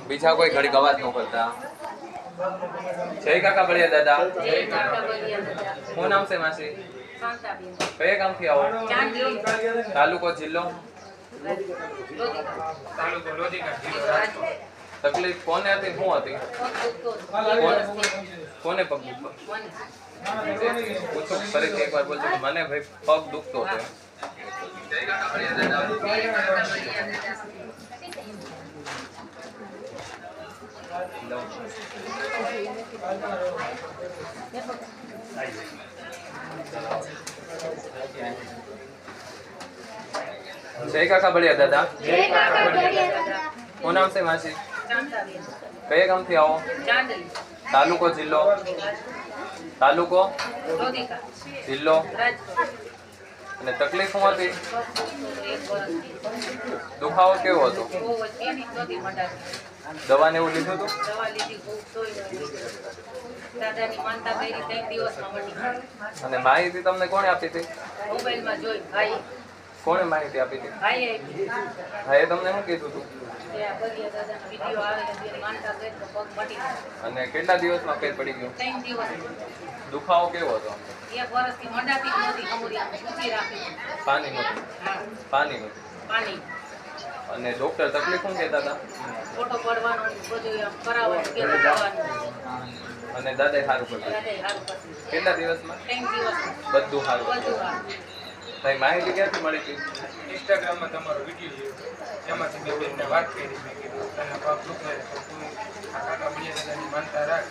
બીજા કોઈ ઘડી અવાજ ન કરતા। જય કાકા બળિયા દાદા। શું નામ છે માસી? કયા ગામથી આવો? તાલુકો જિલ્લો? તકલીફ કોને હતી? શું હતી? કોને પગ દુખતો? પૂછો ફરીથી એકવાર બોલજો। મને ભાઈ પગ દુખતો હતો। જય કાકા બળિયા દાદા। શું નામ છે માસી? કયા ગામથી આવો? તાલુકો જિલ્લો? તાલુકો જિલ્લો? અને તકલીફ શું હતી? દુખાવો કેવો હતો? દવા ને એવું લીધું હતું? અને માહિતી તમને કોણે આપી હતી? કોણે માહિતી આપી હતી? ભાઈએ તમને શું કીધું હતું? અને કેટલા દિવસમાં ફેર પડી ગયો? દુખાવો કેવો હતો? પાણી નહોતું? પાણી નહોતું? અને ડોક્ટર તકલીફ શું કહેતા હતા? અને દાદા સારું પડતું? કેટલા દિવસમાં? બધું સારું પડતું? ભાઈ માહિતી ક્યાંથી મળી હતી? ઇન્સ્ટાગ્રામમાં તમારો વિડીયો છે, એમાંથી મેં બેનને વાત કરી, મેં કીધું તને પગ દુખે તો તું આ કાકા બળિયા દાદાની માનતા રાખ।